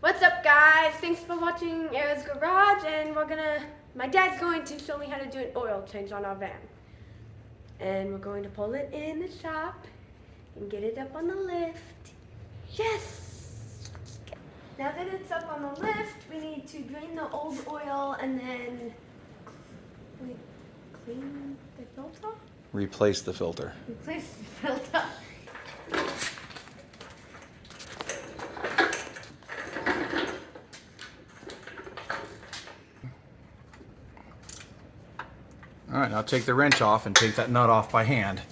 What's up, guys? Thanks for watching Era's Garage, and my dad's going to show me how to do an oil change on our van. And we're going to pull it in the shop and get it up on the lift. Yes! Now that it's up on the lift, we need to drain the old oil and then clean the filter? Replace the filter. Replace the filter. All right, now take the wrench off and take that nut off by hand.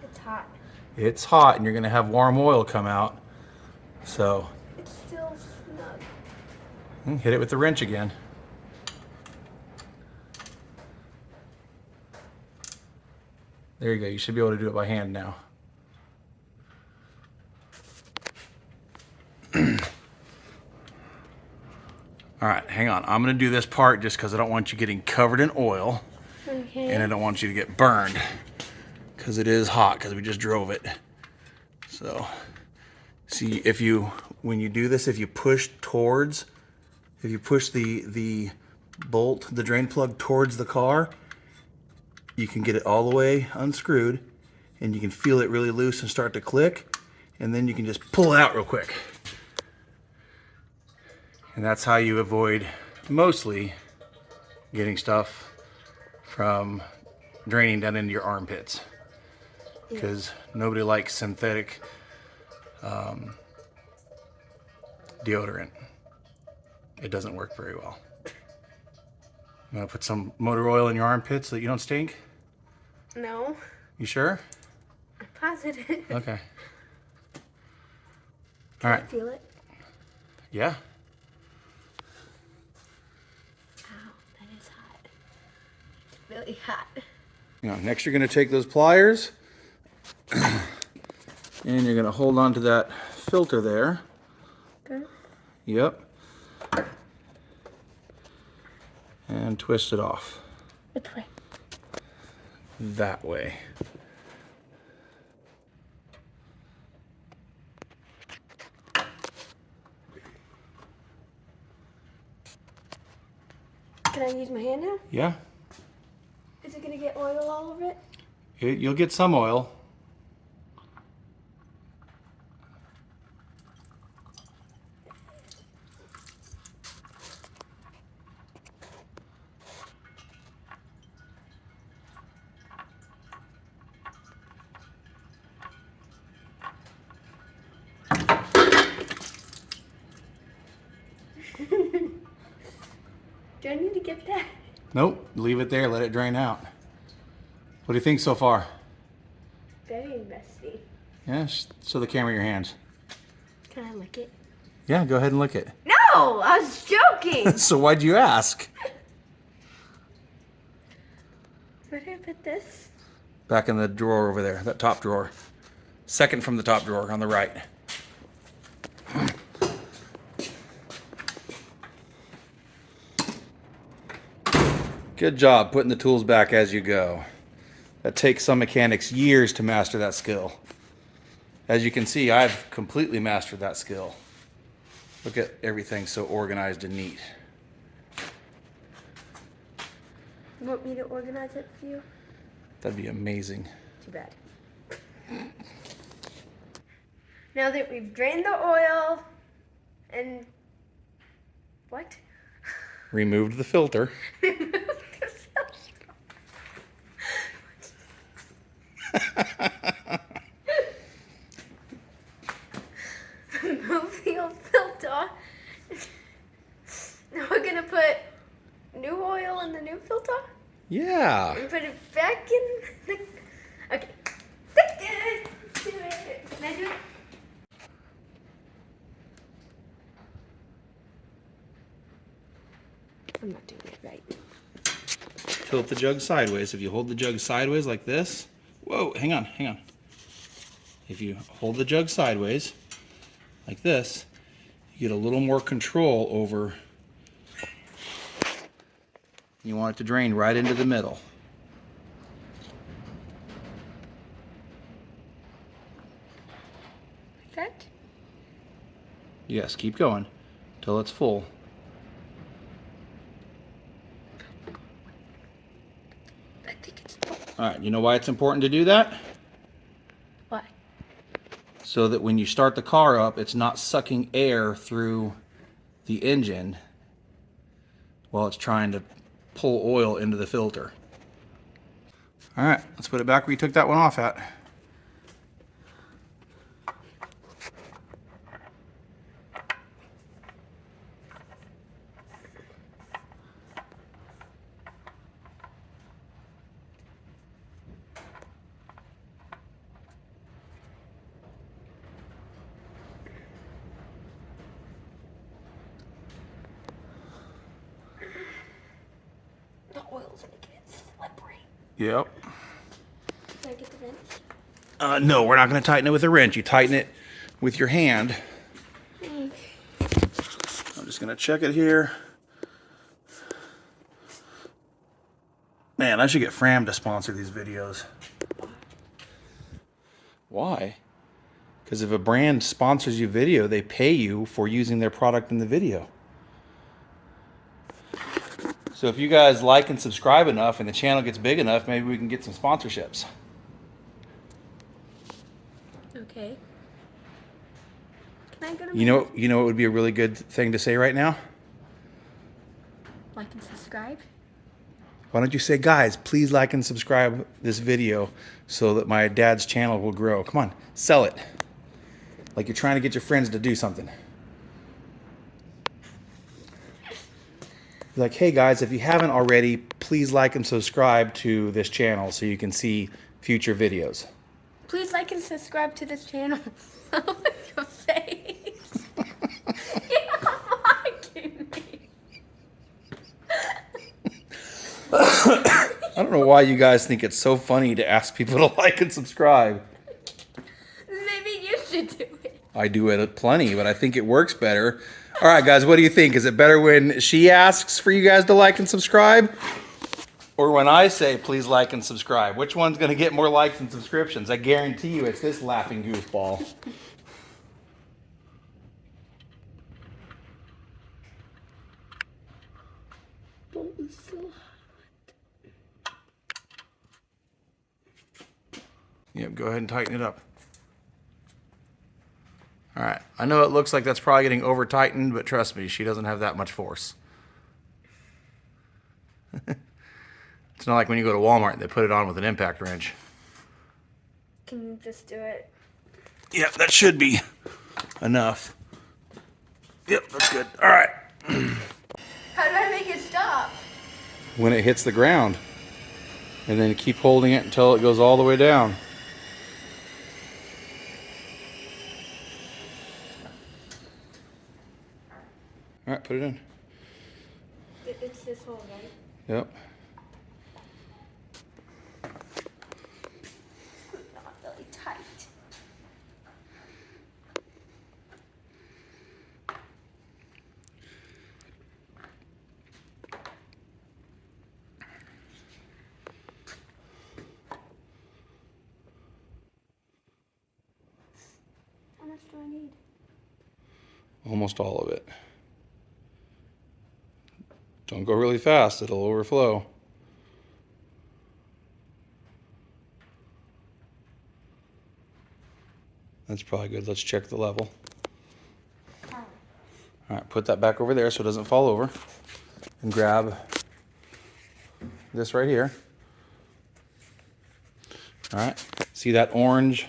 It's hot. It's hot and you're gonna have warm oil come out. So, It's still snug. hit it with the wrench again. There you go, you should be able to do it by hand now. All right, hang on. I'm gonna do this part just because I don't want you getting covered in oil. Okay. And I don't want you to get burned because it is hot because we just drove it. So, see, when you do this, if you push the bolt, the drain plug towards the car, you can get it all the way unscrewed and you can feel it really loose and start to click, and then you can just pull it out real quick. And that's how you avoid mostly getting stuff from draining down into your armpits, because nobody likes synthetic deodorant. It doesn't work very well. You want to put some motor oil in your armpits so that you don't stink? No. You sure? I'm positive. Okay. All right. Feel it? Yeah. Ow, that is hot. It's really hot. Next you're going to take those pliers and you're going to hold on to that filter there. Okay. Yep. And twist it off. Which way? That way. Can I use my hand now? Yeah. Is it gonna get oil all over it? You'll get some oil. Do I need to get that? Nope, leave it there, let it drain out. What do you think so far? Very messy. Yeah, show the camera your hands. Can I lick it? Yeah, go ahead and lick it. No! I was joking! So why'd you ask? Where did I put this? Back in the drawer over there, that top drawer. Second from the top drawer on the right. Good job putting the tools back as you go. That takes some mechanics years to master that skill. As you can see, I've completely mastered that skill. Look at everything so organized and neat. You want me to organize it for you? That'd be amazing. Too bad. Now that we've drained the oil and what? Removed the filter. Remove the old filter. Now we're gonna put new oil in the new filter Yeah. and put it back in the. Okay. Do it. Can I do it? I'm not doing it right. Tilt the jug sideways. If you hold the jug sideways like this, whoa, hang on. If you hold the jug sideways like this, you get a little more control over. You want it to drain right into the middle. Like that? Yes, keep going till it's full. I think it's full. All right, you know why it's important to do that? Why? So that when you start the car up, it's not sucking air through the engine while it's trying to pull oil into the filter. All right, let's put it back where you took that one off at. The oil's making it slippery. Yep. Can I get the wrench? No, we're not going to tighten it with a wrench. You tighten it with your hand. Okay. I'm just going to check it here. Man, I should get Fram to sponsor these videos. Why? Because if a brand sponsors you video, they pay you for using their product in the video. So if you guys like and subscribe enough and the channel gets big enough, maybe we can get some sponsorships. Okay. Can I go to You know what would be a really good thing to say right now? like and subscribe? Why don't you say, guys, please like and subscribe this video so that my dad's channel will grow. Come on, sell it. Like you're trying to get your friends to do something. Be like, hey guys, if you haven't already, please like and subscribe to this channel so you can see future videos. Please like and subscribe to this channel. Your face. You're mocking me. I don't know why you guys think it's so funny to ask people to like and subscribe. Maybe you should do it. I do it plenty, but I think it works better. All right, guys, what do you think? Is it better when she asks for you guys to like and subscribe? Or when I say, please like and subscribe? Which one's going to get more likes and subscriptions? I guarantee you it's this laughing goofball. Bowl is so hot. Yep, go ahead and tighten it up. All right, I know it looks like that's probably getting over tightened, but trust me, she doesn't have that much force. It's not like when you go to Walmart and they put it on with an impact wrench. Can you just do it? Yep, that should be enough. Yep, that's good. All right. How do I make it stop? When it hits the ground, and then keep holding it until it goes all the way down. All right, put it in. It's this hole, right? Yep. Not really tight. How much do I need? Almost all of it. Don't go really fast, it'll overflow. That's probably good. Let's check the level. Oh. All right, put that back over there so it doesn't fall over. And grab this right here. All right, see that orange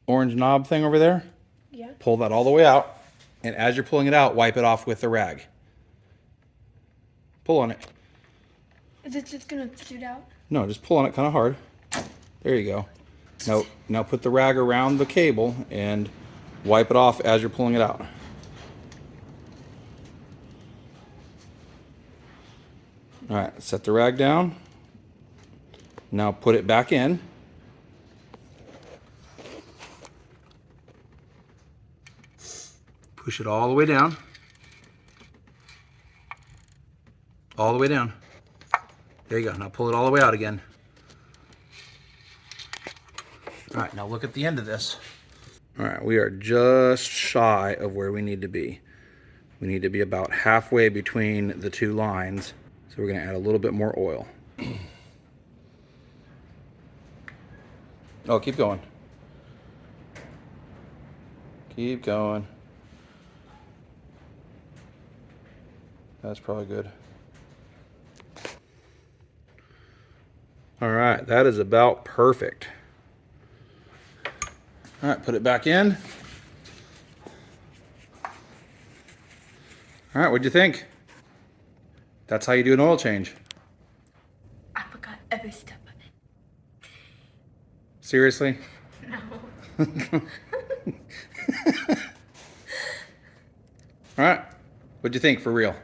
knob thing over there? Yeah. Pull that all the way out, and as you're pulling it out, wipe it off with the rag. Pull on it. Is it just gonna shoot out? No, just pull on it kind of hard. There you go. Now put the rag around the cable and wipe it off as you're pulling it out. All right, set the rag down. Now put it back in. Push it all the way down. All the way down. There you go. Now pull it all the way out again. All right, now look at the end of this. All right, we are just shy of where we need to be. We need to be about halfway between the two lines. So we're gonna add a little bit more oil. Oh, keep going. Keep going. That's probably good. All right, that is about perfect. All right, put it back in. All right, what'd you think? That's how you do an oil change. I forgot every step of it. Seriously? No. All right, what'd you think for real?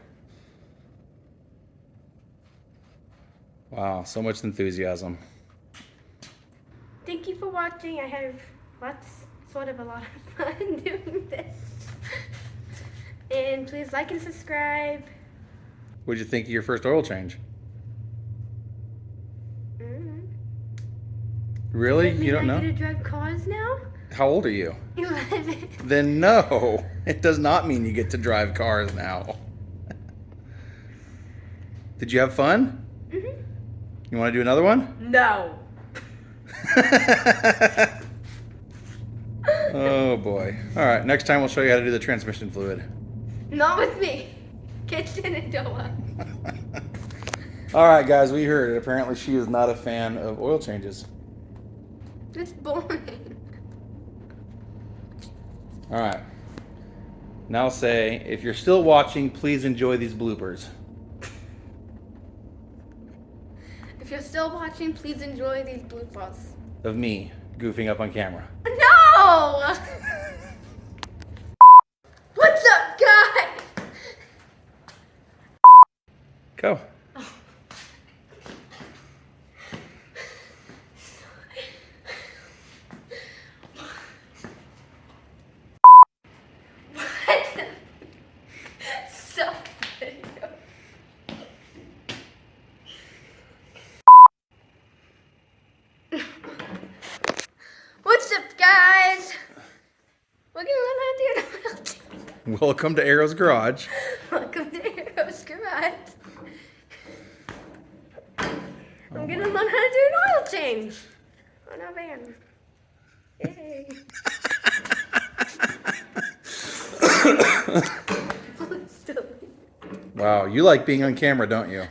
Wow, so much enthusiasm. Thank you for watching. I have a lot of fun doing this. And please like and subscribe. What'd you think of your first oil change? Really? Does that mean You don't I know? get to drive cars now? How old are you? 11. Then no, it does not mean you get to drive cars now. Did you have fun? Mm-hmm. You want to do another one? No. Oh boy. All right, next time we'll show you how to do the transmission fluid. Not with me. Get Shenandoah. All right, guys, we heard it. Apparently she is not a fan of oil changes. It's boring. All right. Now say, if you're still watching, please enjoy these bloopers. If you're still watching, please enjoy these bloopers. Of me goofing up on camera. No! What's up, guys? Go. Stop the video. What's up, guys? We're gonna learn how to do an oil change. Welcome to Arrow's Garage. Welcome to Arrow's Garage. I'm gonna learn how to do an oil change on our van. Yay. Wow, you like being on camera, don't you?